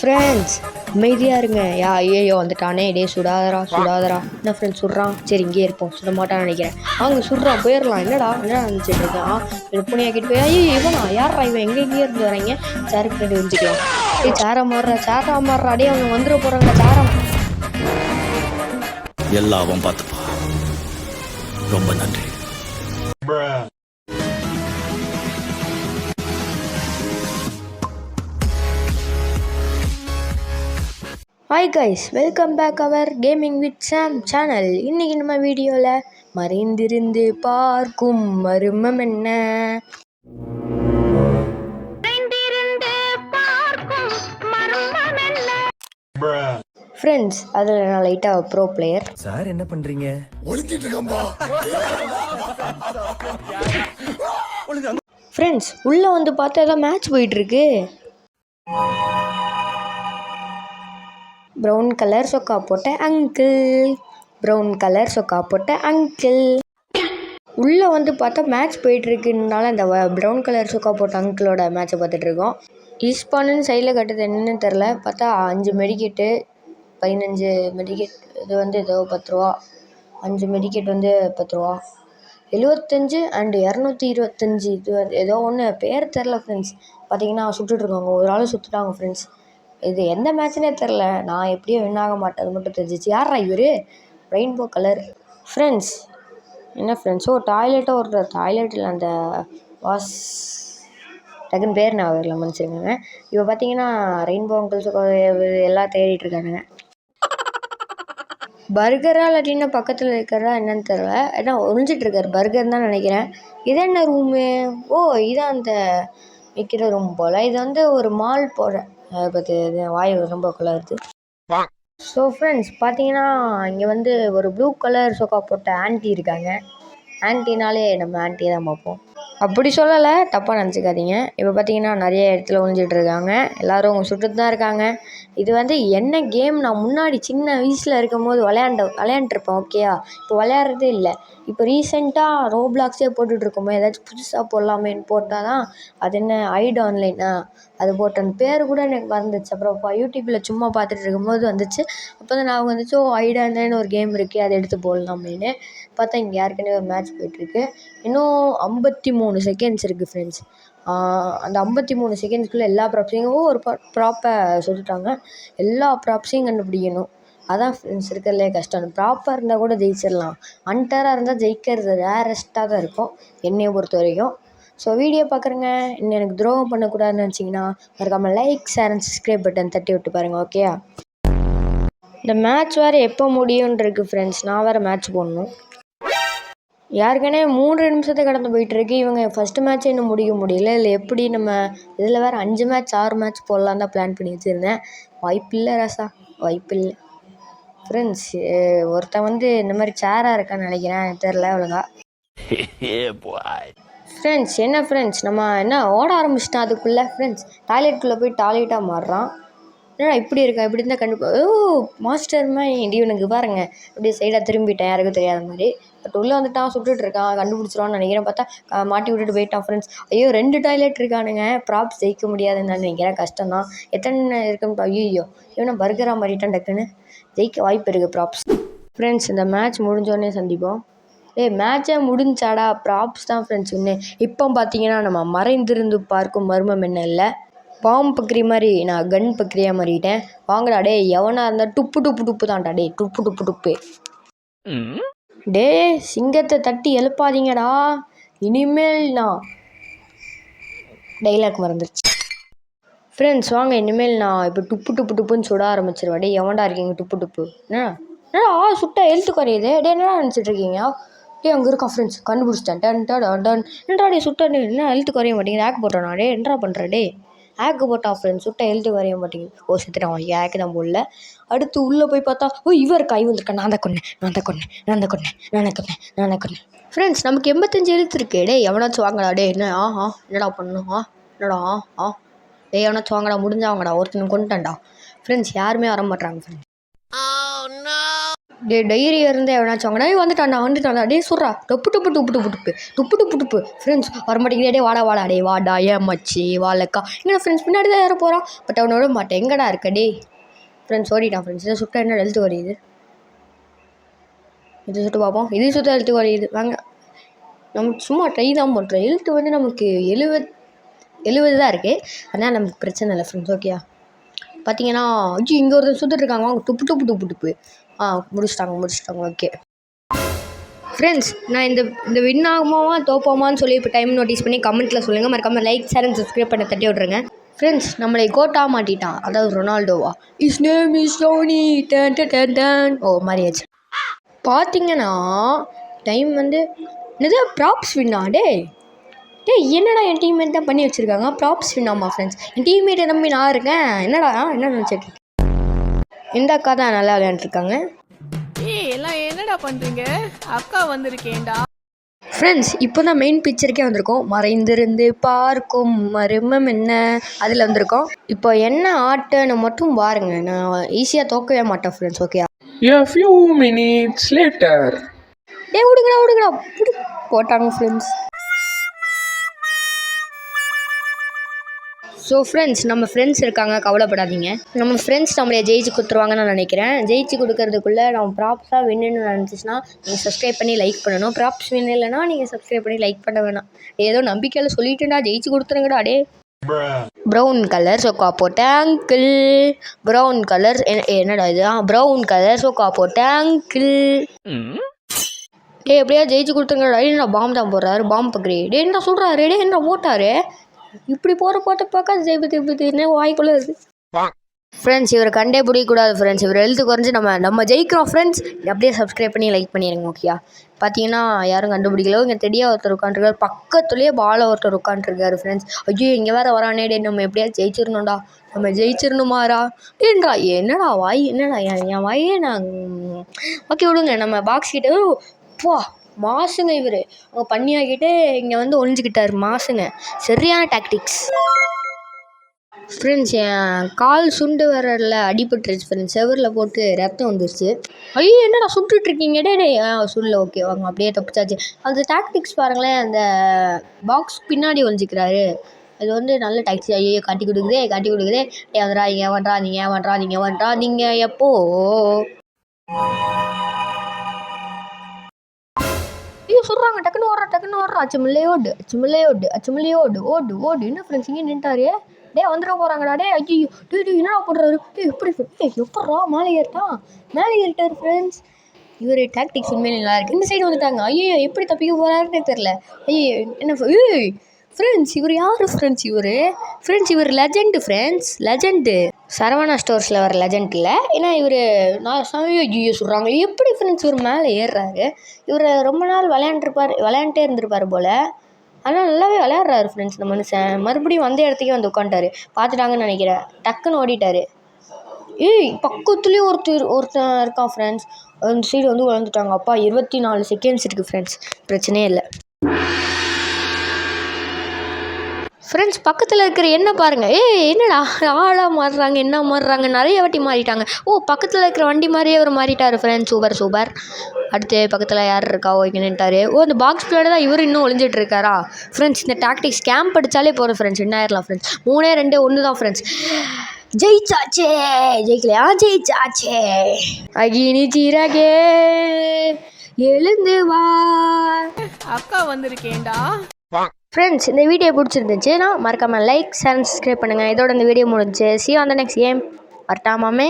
Friends அமைதியாக இருங்க. ஐயோ வந்துட்டானே, டே சுடாதரா என்ன ஃப்ரெண்ட்ஸ் சுடுறான். சரி இங்கே இருப்போம், சுட மாட்டான்னு நினைக்கிறேன். அவங்க சுடுறான், போயிடலாம். என்னடா நினச்சிட்டு இருக்கேன். புனியாக்கிட்டு போய் ஐயோ இவனா யாரா இவன், எங்கேயே இருந்து வராங்க. சேருக்கு ரெண்டு விரிஞ்சிக்கலாம். சேரா மாறுறா அடே அவங்க வந்துட போகிறாங்க. சேரம் எல்லாம் பார்த்துப்பா. ரொம்ப நன்றி. Hi guys, welcome back our gaming with Sam channel. இன்றைக்கி நம்ம வீடியோவில் மறைந்திருந்து பார்க்கும் மர்மம் என்ன. ஃப்ரெண்ட்ஸ் அதில் நான் லைட்டாக ப்ரோ பிளேயர். சார் என்ன பண்ணுறீங்க? ஃப்ரெண்ட்ஸ் உள்ளே வந்து பார்த்தா ஏதோ மேட்ச் போயிட்டுருக்கு. ப்ரௌன் கலர் சொக்கா போட்ட அங்கிள் உள்ளே வந்து பார்த்தா மேட்ச் போயிட்டுருக்குனால அந்த ப்ரௌன் கலர் சொக்கா போட்ட அங்கிளோட மேட்ச்சை பார்த்துட்ருக்கோம். ஈஸ்பானுன்னு சைடில் கட்டுறது என்னன்னு தெரில. பார்த்தா 5 மெடிக்கெட்டு 15 மெடிக்கெட். இது வந்து ஏதோ 10 ரூபா. 5 மெடிக்கெட் வந்து 10 ரூபா. 75 அண்டு 225. இது ஏதோ ஒன்று பேர் தெரில ஃப்ரெண்ட்ஸ். பார்த்தீங்கன்னா சுட்டுட்ருக்காங்க, ஒரு ஆள் சுற்றுட்டாங்க ஃப்ரெண்ட்ஸ். இது எந்த மேட்ச்னே தெரில. நான் எப்படியோ வின் ஆக மாட்டேன், அது மட்டும் தெரிஞ்சிச்சு. யாரா இவர்? Rainbow colour. ஃப்ரெண்ட்ஸ் என்ன ஃப்ரெண்ட்ஸ், டாய்லெட்டாக ஒரு டாய்லெட்டில் அந்த வாஸ் டக்குன்னு பேர் நான் வரல, மன்னிச்சிருங்க. இப்போ பார்த்தீங்கன்னா ரெயின்போ அங்கிள்ஸ் எல்லாம் தேடிட்டுருக்கானுங்க. பர்கரா இல்லாட்டின்னா பக்கத்தில் இருக்கிறதா என்னன்னு தெரில. ஏன்னா ஒழிஞ்சிட்ருக்காரு, பர்கர் தான் நினைக்கிறேன். இது என்ன ரூமு? இதான் அந்த விற்கிற ரூம் போல். இது வந்து ஒரு மால் போல். அதை பற்றி வாய் ரொம்ப குளருது. ஸோ ஃப்ரெண்ட்ஸ் பார்த்தீங்கன்னா இங்கே வந்து ஒரு ப்ளூ கலர் சொக்கா போட்ட ஆன்ட்டி இருக்காங்க. ஆன்ட்டினாலே நம்ம ஆன்ட்டியை தான் பார்ப்போம். அப்படி சொல்லலை, தப்பாக நினச்சிக்காதீங்க. இப்போ பார்த்தீங்கன்னா நிறைய இடத்துல ஒழிஞ்சிட்ருக்காங்க. எல்லோரும் சுட்டுட்டு தான் இருக்காங்க. இது வந்து என்ன கேம், நான் முன்னாடி சின்ன வயசில் இருக்கும் போது விளையாண்டுருப்பேன். ஓகேயா, இப்போ விளையாடுறதே இல்லை. இப்போ ரீசெண்டாக ரோப்ளாக்ஸே போட்டுட்ருக்கோமோ, ஏதாச்சும் புதுசாக போடலாமேன்னு போட்டால் தான் அது என்ன ஐட் ஆன்லைனா அது போட்ட அந்த பேர் கூட எனக்கு வந்துச்சு. அப்புறம் யூடியூப்பில் சும்மா பார்த்துட்டு இருக்கும்போது வந்துச்சு. அப்போ தான் நான் வந்துச்சு ஐட் ஆன்லைன் ஒரு கேம் இருக்குது, அதை எடுத்து போடலாமேன்னு பார்த்தா இங்கே ஏற்கனவே ஒரு மேட்ச் போயிட்டுருக்கு. இன்னும் 53 செகண்ட்ஸ் இருக்குது ஃப்ரெண்ட்ஸ். அந்த 53 செகண்ட்ஸ்குள்ளே எல்லா ப்ராப்ஸையும் ஒரு ப்ராப்பை சொல்லிட்டாங்க. எல்லா ப்ராப்ஸையும் கண்டுபிடிக்கணும். அதான் ஃப்ரெண்ட்ஸ் இருக்கிறதுலே கஷ்டம். ப்ராப்பாக இருந்தால் கூட ஜெயிச்சிடலாம். அன்டராக இருந்தால் ஜெயிக்கிறது ரேரஸ்ட்டாக தான் இருக்கும் என்னையை பொறுத்த வரைக்கும். ஸோ வீடியோ பார்க்குறேங்க, இன்னும் எனக்கு துரோகம் பண்ணக்கூடாதுன்னு நினச்சிங்கன்னா மறக்காமல் like, share and subscribe button தட்டி விட்டு பாருங்கள். ஓகேயா, இந்த மேட்ச் வேறு எப்போ முடியும்னு இருக்குது ஃப்ரெண்ட்ஸ். நான் வேறு மேட்ச் போடணும். யாருக்கனே 3 நிமிஷத்தை கடந்து போயிட்டுருக்கு. இவங்க ஃபஸ்ட்டு மேட்ச்சே இன்னும் முடிக்க முடியல. இல்லை எப்படி நம்ம இதில் வேறு 5 மேட்ச் 6 மேட்ச் போடலாம் தான் பிளான் பண்ணி வச்சுருந்தேன். வாய்ப்பில்லை ராசா, வாய்ப்பில்லை ஃப்ரெண்ட்ஸ். ஒருத்தன் வந்து இந்த மாதிரி சேராக இருக்கான்னு நினைக்கிறேன், தெரில ஒழுங்கா. ஃப்ரெண்ட்ஸ் என்ன ஃப்ரெண்ட்ஸ், நம்ம என்ன ஓட ஆரம்பிச்சிட்டோம் அதுக்குள்ளே. ஃப்ரெண்ட்ஸ் டாய்லெட்டுக்குள்ளே போய் டாய்லெட்டாக மாறுறான். ஏன்னா இப்படி இருக்கா, இப்படி இருந்தால் கண்டிப்பாக மாஸ்டர் மைண்ட். இவனுக்கு பாருங்க அப்படியே சைடாக திரும்பிட்டேன், யாருக்கும் தெரியாத மாதிரி. பட் உள்ளே வந்துட்டான், சுட்டுட்டு இருக்கான், கண்டுபிடிச்சிருவான்னு நினைக்கிறேன். பார்த்தா மாட்டி விட்டுட்டு போயிட்டான் ஃப்ரெண்ட்ஸ். ஐயோ 2 டாய்லெட் இருக்கானுங்க. ப்ராப்ஸ் ஜெயிக்க முடியாதுன்னு நான் நினைக்கிறேன், கஷ்டம் தான். எத்தனை இருக்குன்னு ஐயோ இவனை பர்கராக மாறிட்டான். டக்குன்னு ஜெயிக்க வாய்ப்பு இருக்குது ப்ராப்ஸ். ஃப்ரெண்ட்ஸ் இந்த மேட்ச் முடிஞ்சோடனே சந்திப்போம். மேட்சே முடிஞ்சாடா, ப்ராப்ஸ் தான் ஃப்ரெண்ட்ஸ் இன்னும். இப்போ பார்த்தீங்கன்னா நம்ம மறைந்திருந்து பார்க்கும் மர்மம் என்ன இல்லை, பாம்பு பக்கிரி மாதிரி நான் கன் பக்கிரியாக மாறிட்டேன். வாங்கடா டே, எவனாக இருந்தால் டுப்பு தான்டா டே, டுப்பு. டே சிங்கத்தை தட்டி எழுப்பாதீங்கடா, இனிமேல் நான் டைலாக் மறந்துருச்சு. ஃப்ரெண்ட்ஸ் வாங்க, இனிமேல் நான் இப்போ டுப்புன்னு சுட ஆரம்பிச்சிருவேன். டே எவன்டா இருக்கீங்க டுப்பு? என்னடா சுட்டா எழுத்து குறையுது. டே என்னடா நினச்சிட்ருக்கீங்க? டே அங்கே இருக்கா ஃப்ரெண்ட்ஸ், கண்டுபிடிச்சிட்டேன். என்னடா டே சுட்டா என்ன எழுத்து குறைய மாட்டேங்குது? ஆக்கு போட்டானா? டே என்னடா பண்ணுற? டே ஆக்கு போட்டான் ஃப்ரெண்ட்ஸ், சுட்ட எழுத்து குறைய மாட்டேங்குது. செத்துட்டான். ஆக்கு தான் போடல. அடுத்து உள்ளே போய் பார்த்தா இவன் இருக்கா. நான் தான் கொன்னேன். ஃப்ரெண்ட்ஸ் நமக்கு 85 எழுத்து இருக்கு. டே எவனாச்சும் வாங்கடா. டே என்ன என்னடா பண்ணணும்? என்னடா டே எவனாச்சும் வாங்கடா, முடிஞ்சாங்கடா. ஒருத்தனை கொண்டுட்டான்டா. ஃப்ரெண்ட்ஸ் யாருமே வர மாட்டாங்க ஃப்ரெண்ட்ஸ். டைரி இருந்து எவனாச்சும் வாங்கினா வந்துட்டான்டா டே சொல்கிறா டொப்பு ஃப்ரெண்ட்ஸ் வரமாட்டேங்குதே டே வாடா டே வாடா ஏன் மச்சி வாழக்கா எங்கடா ஃப்ரெண்ட்ஸ் பின்னாடி தான் ஏற போகிறான் பட் அவனோட மாட்டேன் எங்கடா இருக்க டே ஃப்ரெண்ட்ஸ் ஓடிட்டான் ஃப்ரெண்ட்ஸ் இதை சுட்டா என்ன எழுத்து வரையுது இது சுட்டு பார்ப்போம் இது சுத்தம் எழுத்து வரையுது வாங்க நம்ம சும்மா ட்ரை தான் பண்ணுறோம் எழுத்து வந்து நமக்கு 70 தான் இருக்குது அதனால் நமக்கு பிரச்சனை இல்லை ஃப்ரெண்ட்ஸ் ஓகேயா பார்த்தீங்கன்னா இங்கே ஒருத்தர் சுற்றிட்டு இருக்காங்க வாங்க துப்பு முடிச்சிட்டாங்க ஓகே ஃப்ரெண்ட்ஸ் நான் இந்த வின் ஆகுமாவா தோப்போமான்னு சொல்லி இப்போ டைம் நோட்டீஸ் பண்ணி கமெண்ட்டில் சொல்லுங்கள் மறக்காமல் லைக் ஷேர் அண்ட் சப்ஸ்கிரைப் பண்ண தட்டி விட்ருங்க ஃப்ரெண்ட்ஸ் நம்மளை கோட்டா மாட்டிட்டான் அதாவது ரொனால்டோவா இஸ் நேம் இஸ் டோனி டன் ஓ மாதிரியாச்சு பார்த்தீங்கன்னா டைம் வந்து என்னது ப்ராப்ஸ் வின்னா டேய் என்னடா என் டீம்மேட் தான் பண்ணி வச்சுருக்காங்க ப்ராப்ஸ் வின்னாமா ஃப்ரெண்ட்ஸ் என் டீம்மேட்டை நம்பி நான் இருக்கேன் என்ன நினச்சிட்டு இந்த அக்கா தான் நல்லா விளையாண்டுருக்காங்க எல்லாம் என்னடா பண்ணுறீங்க அக்கா வந்திருக்கேன்டா ஃப்ரெண்ட்ஸ் இப்போ தான் மெயின் பிக்சருக்கே வந்திருக்கோம் மறைந்திருந்து பார்க்கும் மர்மம் என்ன அதில் வந்திருக்கோம் இப்போ என்ன ஆட்டன்னு மட்டும் பாருங்க நான் ஈஸியாக தோக்கவே மாட்டேன் friends okay A few minutes later. டே விடுங்கடா போட்டாங்க ஃப்ரெண்ட்ஸ் ஸோ ஃப்ரெண்ட்ஸ் நம்ம ஃப்ரெண்ட்ஸ் இருக்காங்க கவலைப்படாதீங்க நம்ம ஃப்ரெண்ட்ஸ் நம்மளே ஜெயிச்சு கொடுத்துருவாங்கன்னு நான் நினைக்கிறேன் ஜெயிச்சு கொடுக்கறதுக்குள்ளே நம்ம ப்ராப்ஸாக வின்னு நினச்சிச்சுன்னா நீங்கள் சப்ஸ்கிரைப் பண்ணி லைக் பண்ணணும் ப்ராப்ஸ் வின் இல்லைனா நீங்கள் சப்ஸ்கிரைப் பண்ணி லைக் பண்ண வேணாம் ஏதோ நம்பிக்கையில் சொல்லிட்டுடா ஜெயிச்சு கொடுத்துருங்கடா டே ப்ரௌன் கலர் சொக்கா போட்ட அங்கிள் ப்ரௌன் கலர் என்னடா இது ப்ரௌன் கலர் சொக்கா போட்ட அங்கிள் எப்படியா ஜெயிச்சு கொடுத்துருங்கடா என்ன பாம்பு தான் போடுறாரு பாம்பு பக்கரி என்ன சொல்கிறாரு என்ன ஓட்டாரு இப்படி போகிற போட்ட பார்க்க ஜெயிப்பது என்ன வாய்க்குள்ளே இருக்குது ஃப்ரெண்ட்ஸ் இவர் கண்டே பிடிக்கக்கூடாது ஃப்ரெண்ட்ஸ் இவர் எழுத்து குறைஞ்சி நம்ம ஜெயிக்கிறோம் ஃப்ரெண்ட்ஸ் அப்படியே சப்ஸ்கிரைப் பண்ணி லைக் பண்ணிடுங்க ஓகேயா பார்த்தீங்கன்னா யாரும் கண்டுபிடிக்கல இங்கே தெரியா ஒருத்தர் உட்காந்துருக்காரு பக்கத்துலேயே பால ஒருத்தர் உட்காந்துருக்காரு ஃப்ரெண்ட்ஸ் ஐயோ இங்கே வேறு வரானே டே நம்ம எப்படியாவது ஜெயிச்சிடணும்டா நம்ம ஜெயிச்சிடணுமாரா ஏன்றா என்னடா வாய் என்னடா என் வாயே நான் ஓகே விடுங்க நம்ம பாக்ஸ் கிட்ட போ மாசுங்க இவர் அவங்க பண்ணியாக்கிட்டு இங்கே வந்து ஒழிஞ்சிக்கிட்டார் மாசுங்க சரியான டாக்டிக்ஸ் ஃப்ரெண்ட்ஸ் என் கால் சுண்டு வரல அடிபட்டுருச்சு ஃப்ரெண்ட்ஸ் செவரில் போட்டு ரத்தம் வந்துருச்சு ஐயோ என்னடா சுட்டுட்ருக்கீங்க டே சுல்ல ஓகே வாங்க அப்படியே தப்பிச்சாச்சு அந்த டாக்டிக்ஸ் பாருங்களேன் அந்த பாக்ஸ் பின்னாடி ஒழிஞ்சிக்கிறாரு அது வந்து நல்ல டாக்ஸி ஐயோ காட்டி கொடுக்குதே வந்துடா நீங்கள் வண்றாதீங்க எப்போ ஐயோ சொல்கிறாங்க டக்குன்னு ஓடுறா அச்சுமில்லையோடு ஓடு என்ன ஃப்ரெண்ட்ஸ் இங்கே நின்ட்டாரு வந்துட போகிறாங்கடா ஐயோ என்னடா பண்ணுறாரு எப்பட்றா மேலே ஏறிட்டார் ஃப்ரெண்ட்ஸ் இவர் டாக்டிக்ஸ் உண்மையிலே நல்லா இருக்குது இந்த சைடு வந்துட்டாங்க ஐயோ எப்படி தப்பிக்க போகிறாருன்னு தெரில ஐயோ என்ன ஃப்ரெண்ட்ஸ் இவர் யார் ஃப்ரெண்ட்ஸ் இவர் லெஜெண்டு சரவணா ஸ்டோர்ஸில் வர லெஜெண்ட் இல்லை ஏன்னா இவர் நான் ஐயோ சொல்கிறாங்க எப்படி ஃப்ரெண்ட்ஸ் இவர் மேலே ஏறுறாரு இவர் ரொம்ப நாள் விளையாண்டே இருந்திருப்பார் போல் ஆனால் நல்லாவே விளையாடுறாரு ஃப்ரெண்ட்ஸ் இந்த மனுஷன் மறுபடியும் வந்த இடத்துக்கே வந்து உட்காந்துட்டாரு பார்த்துட்டாங்கன்னு நினைக்கிறேன் டக்குன்னு ஓடிட்டார் பக்கத்துலேயே ஒருத்தன் இருக்கான் ஃப்ரெண்ட்ஸ் அந்த சைடு வந்து விழுந்துட்டாங்க அப்பா 24 செகண்ட்ஸ் இருக்குது ஃப்ரெண்ட்ஸ் பிரச்சனையே இல்லை ஃப்ரெண்ட்ஸ் பக்கத்தில் இருக்கிற என்ன பாருங்கள் என்னடா ஆளாக மாறுறாங்க நிறைய வாட்டி மாறிட்டாங்க பக்கத்தில் இருக்கிற வண்டி மாதிரியே அவர் மாறிட்டார் ஃப்ரெண்ட்ஸ் சூப்பர் அடுத்து பக்கத்தில் யார் இருக்கா இங்கே நின்ட்டார் அந்த பாக்ஸ் பிளேடு தான் இவர் இன்னும் ஒளிஞ்சிட்டு இருக்காரா ஃப்ரெண்ட்ஸ் இந்த டாக்டிக்ஸ் கேம்ப் அடித்தாலே போகிறோம் ஃப்ரெண்ட்ஸ் என்ன ஆயிடலாம் ஃப்ரெண்ட்ஸ் 3-2-1 தான் ஃப்ரெண்ட்ஸ் ஜெயிச்சாச்சே அகினி சீரகே எழுந்து வா அக்கா வந்திருக்கேன்டா ஃப்ரெண்ட்ஸ் இந்த வீடியோ பிடிச்சிருந்துச்சுன்னா மறக்காமல் லைக் ஷேர் சப்ஸ்கிரைப் பண்ணுங்கள் இதோட இந்த வீடியோ முடிஞ்சு see you on the next game வரட்டாமாமே